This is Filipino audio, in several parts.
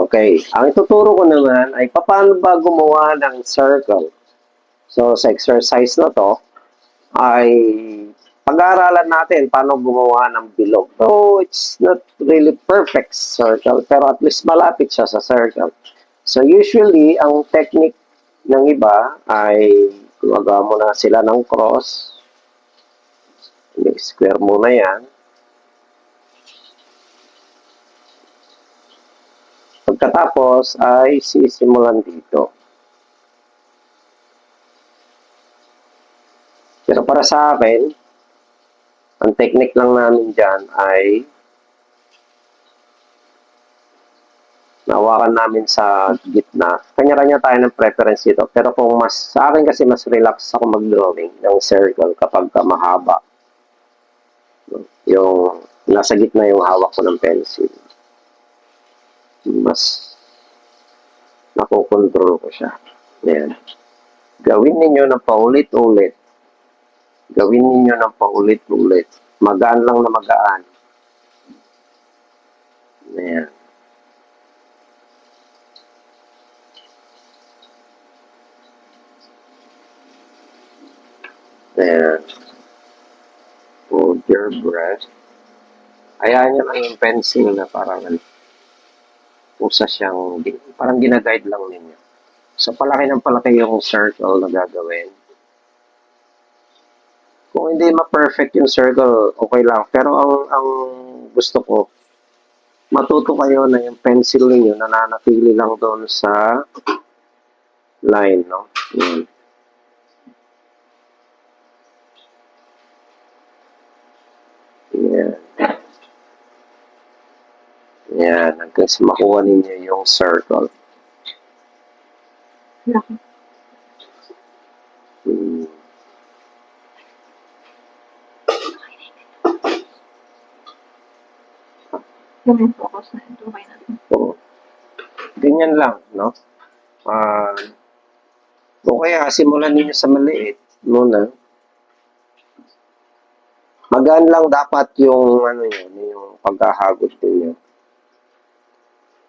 Okay, ang ituturo ko naman ay paano ba gumawa ng circle. So, sa exercise na to, ay pag-aaralan natin paano gumawa ng bilog. So, it's not really perfect circle, pero at least malapit siya sa circle. So, usually, ang technique ng iba ay gumagawa muna sila ng cross. Square muna yan. Pagkatapos ay sisimulan dito. Pero para sa akin, ang technique lang namin dyan ay nawakan namin sa gitna. Kanya-kanya tayo ng preference dito. Pero kung sa akin kasi mas relax ako mag-drawing ng circle kapag mahaba. Yung nasa gitna yung hawak ko ng pencil. Mas nakokontrol ko siya. Ayan. Gawin ninyo ng paulit-ulit. Gawin ninyo ng paulit-ulit. Magaan lang na magaan. Ayan. Ayan. Hold your breath. Hayaan nyo lang yung pencil na parang usa siyang, parang ginaguide lang ninyo. So, palaki ng palaki yung circle na gagawin. Kung hindi ma-perfect yung circle, okay lang. Pero ang gusto ko, matuto kayo na yung pencil ninyo nananatili lang doon sa line, no? Yan. Yan. Yan. Hanggang makuha ninyo yung circle. Yung focus na ito, okay na. So, ganyan lang, no? O kaya, simulan ninyo sa maliit muna. Magaan lang dapat yung, yung paghahagod ninyo.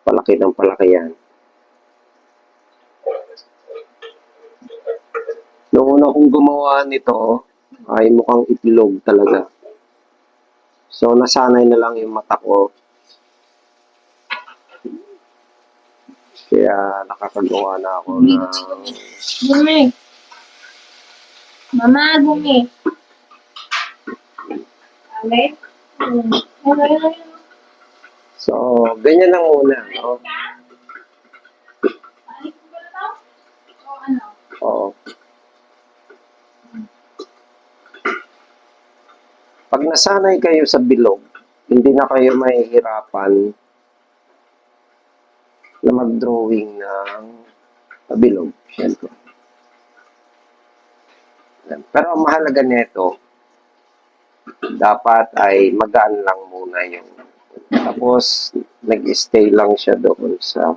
Palaki ng palaki yan. Noong una kong gumawa nito, ay mukhang itlog talaga. So, nasanay na lang yung mata ko. Kaya nakakagawa na ako na... Gumi. Mama, gumi. Okay? So, ganyan lang muna, no? Oo. Pag nasanay kayo sa bilog, hindi na kayo mahihirapan na mag-drawing ng bilog. Siyempre. Pero ang mahalaga nito, dapat ay magaan lang muna yung... Tapos, nag-stay lang siya doon sa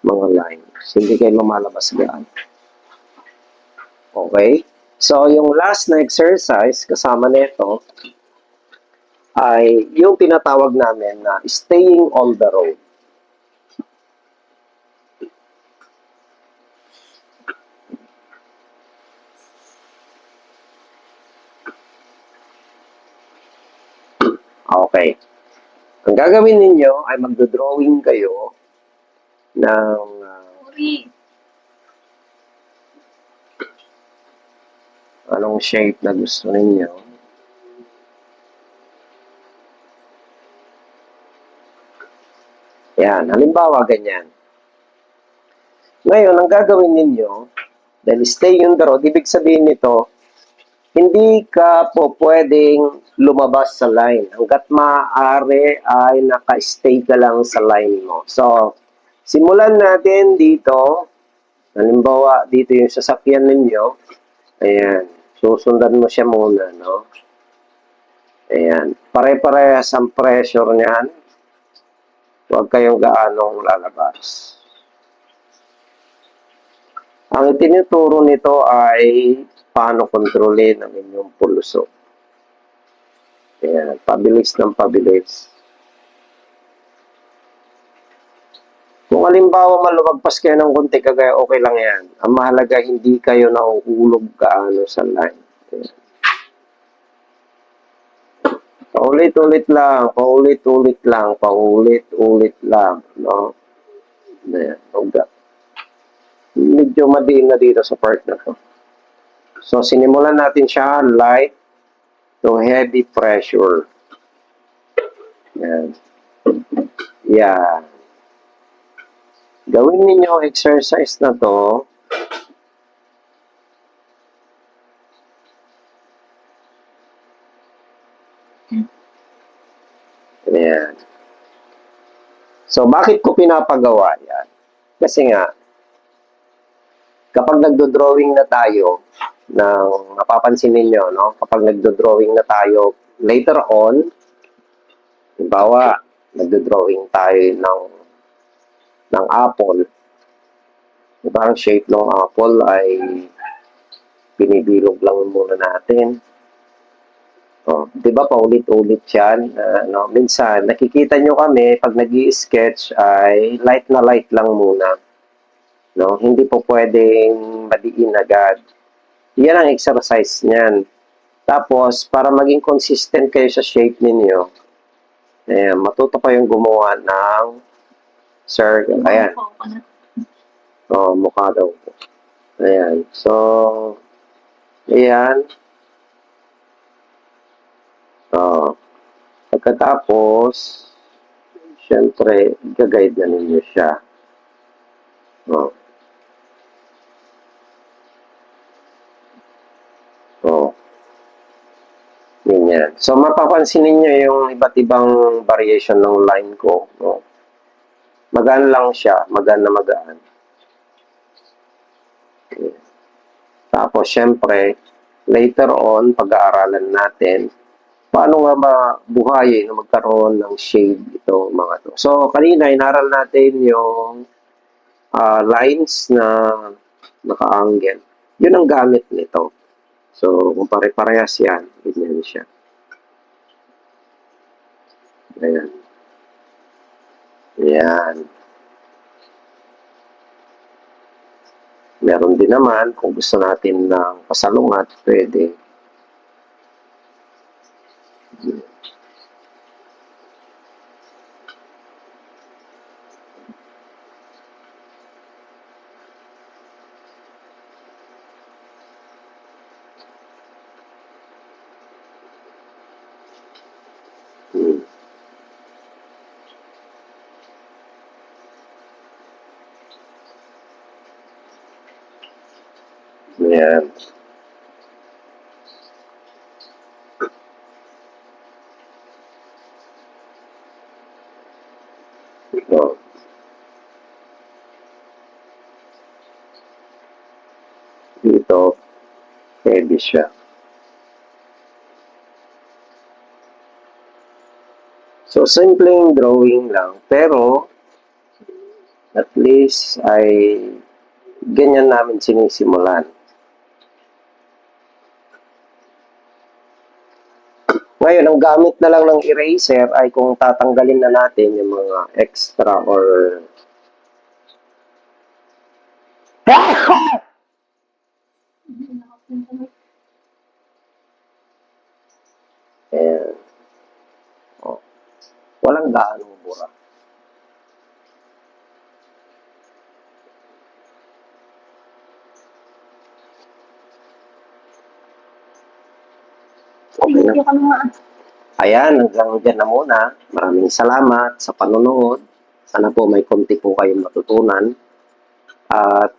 mga lines. Hindi kayo lumalabas gaan. Okay? So, yung last na exercise, kasama nito, ay yung tinatawag namin na staying on the road. Okay. Ang gagawin ninyo ay magdo-drawing kayo ng anong shape na gusto ninyo. Yan, halimbawa ganyan. Ngayon, ang gagawin ninyo, dahil stay on the road, ibig sabihin nito, hindi ka po pwedeng lumabas sa line. Hanggat maaari ay naka-stay ka lang sa line mo. So, simulan natin dito. Halimbawa, dito yung sasakyan ninyo. Ayan. Susundan mo siya muna, no? Ayan. Pare-parehas ang pressure niyan. Huwag kayong gaanong lalabas. Ang itinuturo nito ay paano kontrolin ang inyong pulso. Ayan, pabilis ng pabilis. Kung halimbawa malumagpas kayo ng konti, kagaya okay lang yan. Ang mahalaga, hindi kayo nauulog gaano sa line. Ayan. Paulit-ulit lang, paulit-ulit lang, paulit-ulit lang, no? Ayan, ugat. Medyo madiin na dito sa part na to. So, sinimulan natin siya light to heavy pressure. Yan. Yan. Gawin ninyo exercise na to. Yan. So, bakit ko pinapagawa yan? Kasi nga, kapag nagdo-drawing na tayo, napapansin ninyo, no? Kapag nagdo-drawing na tayo, later on, halimbawa, nagdo-drawing tayo ng apple. Diba, ang shape ng apple ay binibilog lang muna natin. Oh, 'di ba paulit-ulit 'yan? No? Minsan nakikita nyo kami pag nag-i-sketch ay light na light lang muna. No? Hindi po pwedeng madiin agad. 'Yan ang exercise niyan. Tapos para maging consistent kayo sa shape ninyo, matuto kayong gumawa ng circle. Ayan. Oh, mukha daw po. Ayan. So, ayan. Oh. Pagkatapos, syempre, gaguide na ninyo siya. Oh. Oh. Ganyan. So, mapapansin ninyo yung iba't ibang variation ng line ko. No? Magaan lang siya. Magaan na magaan. Okay. Tapos, syempre, later on, pag-aaralan natin, paano nga mabuhayin na magkaroon ng shade ito, mga to. So, kanina, inaral natin yung lines na naka-angle. Yun ang gamit nito. So, kung pare-parehas yan, ganyan siya. Ayan. Ayan. Meron din naman, kung gusto natin ng pasalungat, pwede. Ayan. Ito. Dito, heavy siya. So, simpleng drawing lang. Pero, at least ay ganyan namin sinisimulan. Ngayon, ang gamit na lang ng eraser ay kung tatanggalin na natin yung mga extra or oh, walang gaano bura. Okay na. Ayan, hanggang dyan na muna. Maraming salamat sa panonood. Sana po may konti po kayong matutunan. At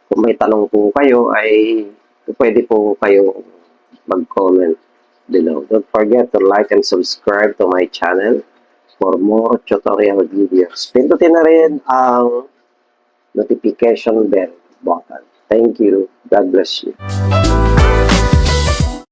kung may tanong po kayo ay pwede po kayo mag-comment below. Don't forget to like and subscribe to my channel for more tutorial videos. Pindutin na rin ang notification bell button. Thank you. God bless you.